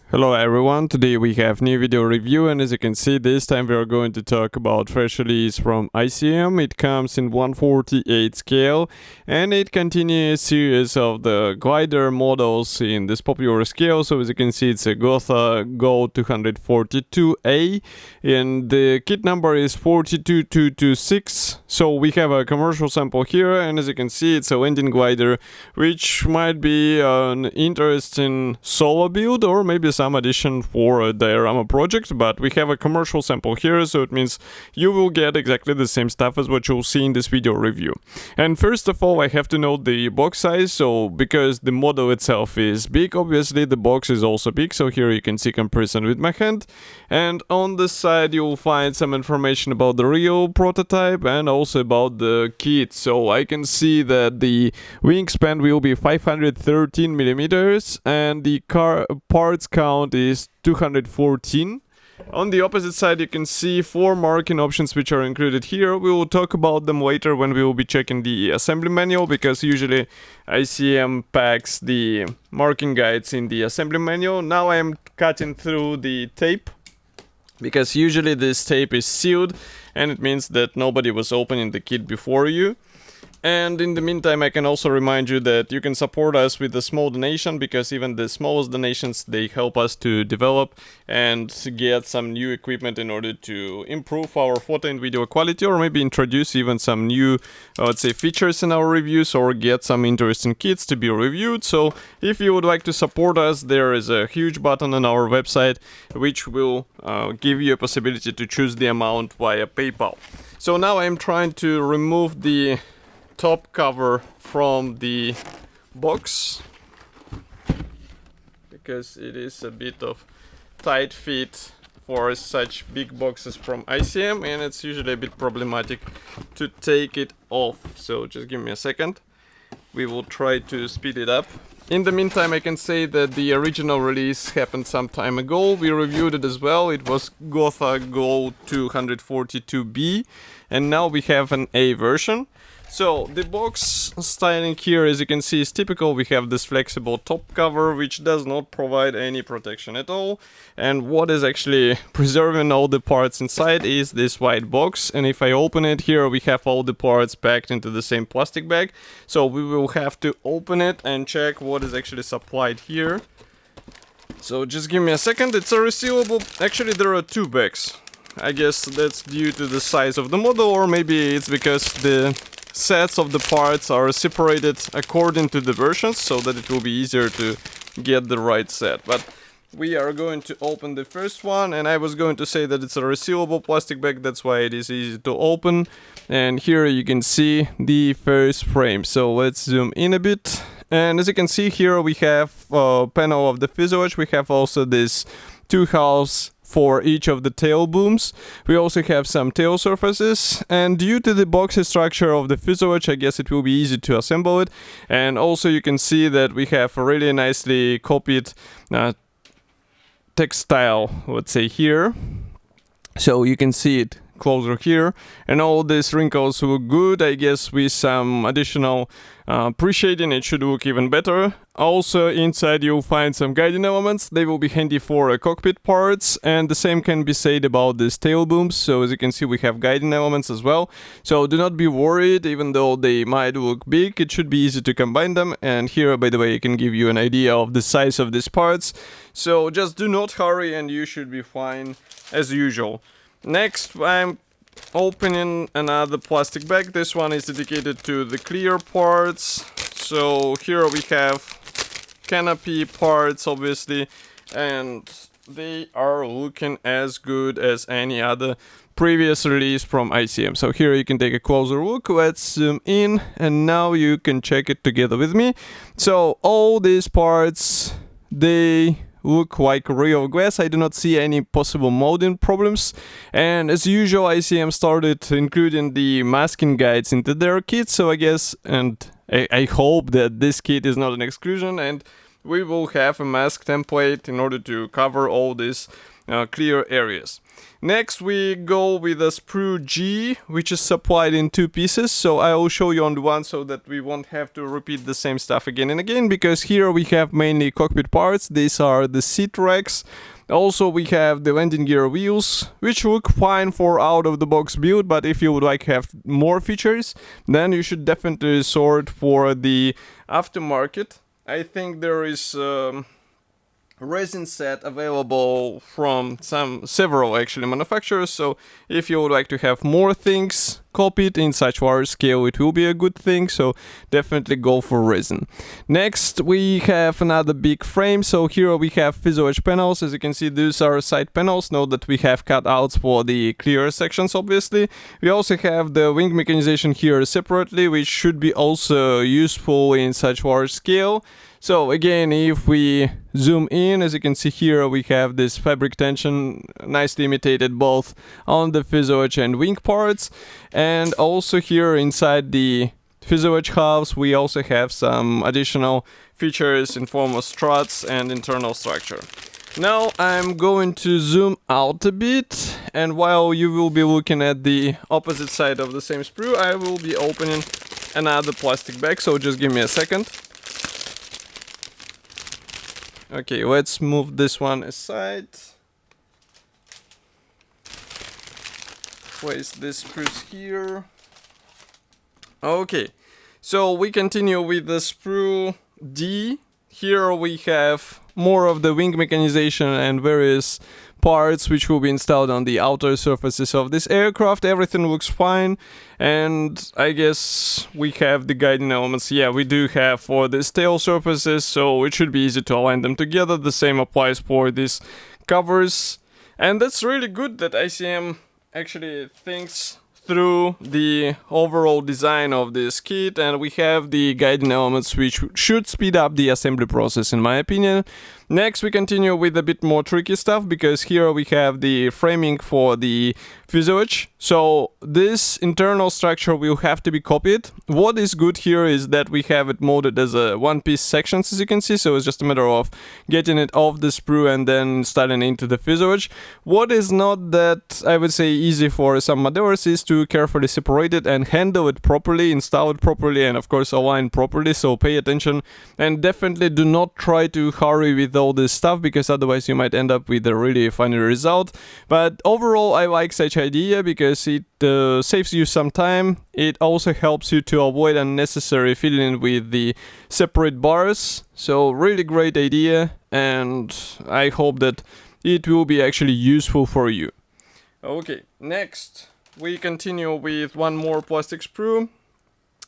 Hello everyone, today we have new video review, and as you can see this time we are going to talk about fresh release from ICM. It comes in 1/48 scale and it continues series of the glider models in this popular scale. So as you can see, it's a Gotha Go 242A and the kit number is 42226. So we have a commercial sample here, and as you can see it's a landing glider which might be an interesting solo build or maybe some addition for a diorama project, but we have a commercial sample here, so it means you will get exactly the same stuff as what you'll see in this video review. And first of all, I have to note the box size. So because the model itself is big, obviously the box is also big. So here you can see comparison with my hand, and on the side you'll find some information about the real prototype and also about the kit. So I can see that the wingspan will be 513 millimeters and the parts count is 214. On the opposite side you can see 4 marking options which are included here. We will talk about them later when we will be checking the assembly manual, because usually ICM packs the marking guides in the assembly manual. Now I am cutting through the tape, because usually this tape is sealed and it means that nobody was opening the kit before you. And in the meantime, I can also remind you that you can support us with a small donation, because even the smallest donations, they help us to develop and get some new equipment in order to improve our photo and video quality, or maybe introduce even some new, let's say, features in our reviews, or get some interesting kits to be reviewed. So if you would like to support us, there is a huge button on our website which will give you a possibility to choose the amount via PayPal. So now I'm trying to remove the top cover from the box, because it is a bit of tight fit for such big boxes from ICM, and it's usually a bit problematic to take it off. So just give me a second, we will try to speed it up. In the meantime, I can say that the original release happened some time ago. We reviewed it as well. It was Gotha Go 242B, and now we have an A version. So the box styling here, as you can see, is typical. We have this flexible top cover which does not provide any protection at all, and what is actually preserving all the parts inside is this white box. And if I open it, here we have all the parts packed into the same plastic bag. So we will have to open it and check what is actually supplied here. So just give me a second. It's a resealable. Actually there are 2 bags. I guess that's due to the size of the model, or maybe it's because the sets of the parts are separated according to the versions, so that it will be easier to get the right set. But we are going to open the first one, and I was going to say that it's a resealable plastic bag, that's why it is easy to open. And here you can see the first frame. So let's zoom in a bit, and as you can see here we have a panel of the fuselage. We have also this 2 halves for each of the tail booms. We also have some tail surfaces, and due to the boxy structure of the fuselage, I guess it will be easy to assemble it. And also you can see that we have a really nicely copied textile, let's say, here. So you can see it closer here, and all these wrinkles look good. I guess with some additional pre-shading it should look even better. Also inside you'll find some guiding elements. They will be handy for cockpit parts, and the same can be said about these tail booms. So as you can see, we have guiding elements as well. So do not be worried, even though they might look big, it should be easy to combine them. And here, by the way, I can give you an idea of the size of these parts. So just do not hurry and you should be fine as usual. Next, I'm opening another plastic bag. This one is dedicated to the clear parts. So here we have canopy parts, obviously, and they are looking as good as any other previous release from ICM. So here you can take a closer look. Let's zoom in, and now you can check it together with me. So all these parts, they look like real glass. I do not see any possible molding problems, and as usual ICM started including the masking guides into their kit. So I guess, and I hope that this kit is not an exclusion, and we will have a mask template in order to cover all these clear areas. Next we go with a sprue G, which is supplied in 2 pieces, so I will show you on the one so that we won't have to repeat the same stuff again and again, because here we have mainly cockpit parts. These are the seat racks. Also we have the landing gear wheels, which look fine for out of the box build, but if you would like to have more features, then you should definitely sort for the aftermarket. I think there is resin set available from several actually manufacturers, so if you would like to have more things copied in such large scale, it will be a good thing, so definitely go for resin. Next we have another big frame, so here we have Fuselage panels. As you can see, these are side panels. Note that we have cutouts for the clear sections, obviously. We also have the wing mechanization here separately, which should be also useful in such large scale. So again, if we zoom in, as you can see here, we have this fabric tension nicely imitated both on the fuselage and wing parts. And also here inside the fuselage halves, we also have some additional features in form of struts and internal structure. Now I'm going to zoom out a bit, and while you will be looking at the opposite side of the same sprue, I will be opening another plastic bag, so just give me a second. Okay, let's move this one aside. Place this spruce here. Okay, so we continue with the sprue D. Here we have more of the wing mechanization and various parts which will be installed on the outer surfaces of this aircraft. Everything looks fine, and I guess we have the guiding elements. Yeah, we do have for these tail surfaces, so it should be easy to align them together. The same applies for these covers, and that's really good that ICM actually thinks through the overall design of this kit, and we have the guiding elements which should speed up the assembly process, in my opinion. Next we continue with a bit more tricky stuff, because here we have the framing for the fuselage. So this internal structure will have to be copied. What is good here is that we have it molded as a one-piece sections, as you can see, so it's just a matter of getting it off the sprue and then installing into the fuselage. What is not that, I would say, easy for some modelers is to carefully separate it and handle it properly, install it properly, and of course align properly, so pay attention and definitely do not try to hurry with all this stuff, because otherwise you might end up with a really funny result. But overall I like such idea because it saves you some time. It also helps you to avoid unnecessary fiddling with the separate bars, so really great idea, and I hope that it will be actually useful for you. Okay, next we continue with one more plastic sprue.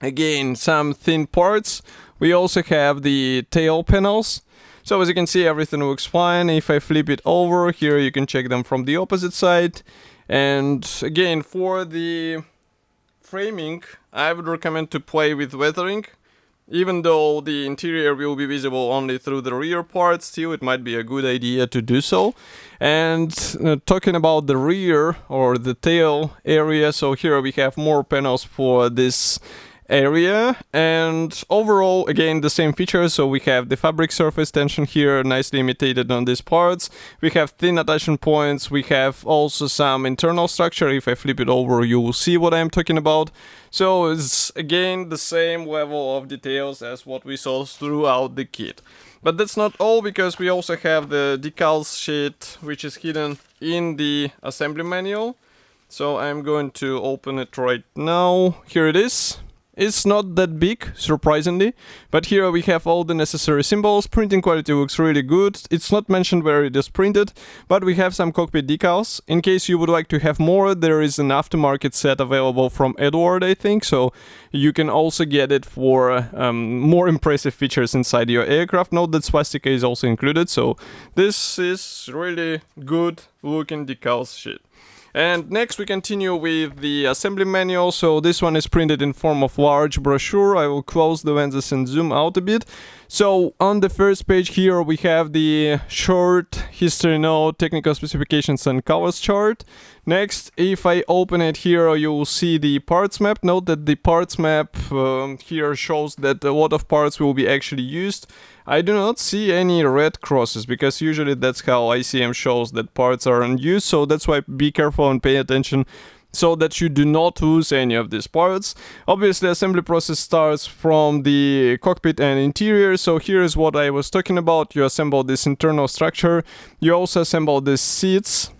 Again, some thin parts. We also have the tail panels. So as you can see, everything looks fine. If I flip it over, here you can check them from the opposite side. And again, for the framing, I would recommend to play with weathering. Even though the interior will be visible only through the rear part, still it might be a good idea to do so. And talking about the rear or the tail area, so here we have more panels for this area, and overall again the same features. So we have the fabric surface tension here nicely imitated on these parts. We have thin attachment points. We have also some internal structure. If I flip it over, you will see what I'm talking about. So it's again the same level of details as what we saw throughout the kit. But that's not all, because we also have the decals sheet, which is hidden in the assembly manual. So I'm going to open it right now. Here it is. It's not that big, surprisingly, but here we have all the necessary symbols. Printing quality looks really good. It's not mentioned where it is printed, but we have some cockpit decals. In case you would like to have more, there is an aftermarket set available from Edward, I think, so you can also get it for more impressive features inside your aircraft. Note that swastika is also included, so this is really good looking decals sheet. And next we continue with the assembly manual. So this one is printed in form of large brochure. I will close the lenses and zoom out a bit. So on the first page here we have the short history note, technical specifications and colors chart. Next, if I open it here, you will see the parts map. Note that the parts map here shows that a lot of parts will be actually used. I do not see any red crosses because usually that's how ICM shows that parts are unused, so that's why be careful and pay attention so that you do not lose any of these parts. Obviously, assembly process starts from the cockpit and interior, so here is what I was talking about. You assemble this internal structure, you also assemble the seats.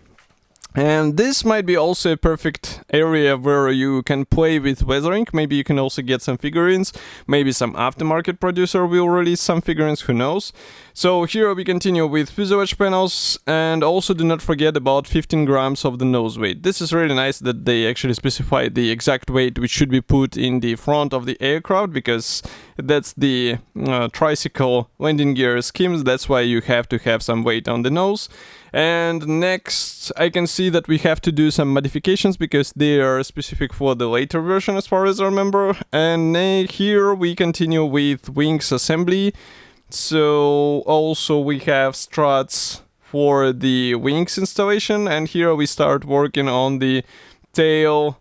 And this might be also a perfect area where you can play with weathering. Maybe you can also get some figurines. Maybe some aftermarket producer will release some figurines, who knows. So here we continue with fuselage panels, and also do not forget about 15 grams of the nose weight. This is really nice that they actually specify the exact weight which should be put in the front of the aircraft, because that's the tricycle landing gear schemes. That's why you have to have some weight on the nose. And next, I can see that we have to do some modifications because they are specific for the later version as far as I remember. And here we continue with wings assembly. So also we have struts for the wings installation, and here we start working on the tail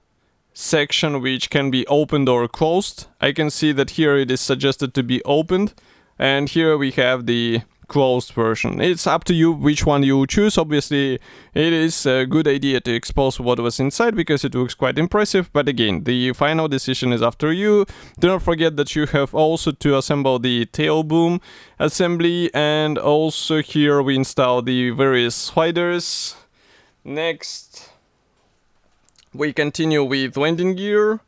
section, which can be opened or closed. I can see that here it is suggested to be opened, and here we have the closed version. It's up to you which one you choose. Obviously, it is a good idea to expose what was inside because it looks quite impressive, but again, the final decision is after you. Do not forget that you have also to assemble the tail boom assembly, and also here we install the various sliders. Next, we continue with landing gear.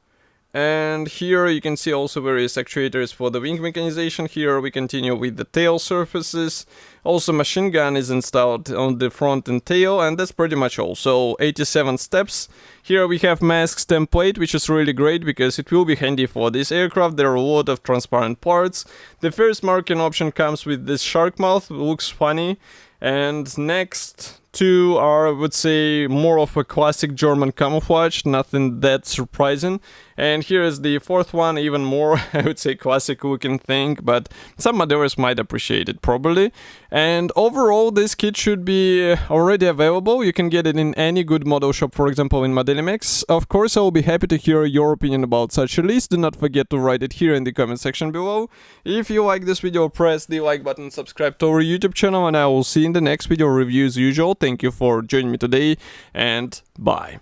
And here you can see also various actuators for the wing mechanization. Here we continue with the tail surfaces. Also machine gun is installed on the front and tail, and that's pretty much all. So 87 steps. Here we have masks template, which is really great because it will be handy for this aircraft. There are a lot of transparent parts. The first marking option comes with this shark mouth, looks funny. And next two are, I would say, more of a classic German camouflage, nothing that surprising. And here is the fourth one, even more, I would say, classic looking thing, but some modders might appreciate it probably. And overall, this kit should be already available. You can get it in any good model shop, for example in Modelimex. Of course, I will be happy to hear your opinion about such a list. Do not forget to write it here in the comment section below. If you like this video, press the like button, subscribe to our YouTube channel, and I will see you in the next video review as usual. Thank you for joining me today, and bye.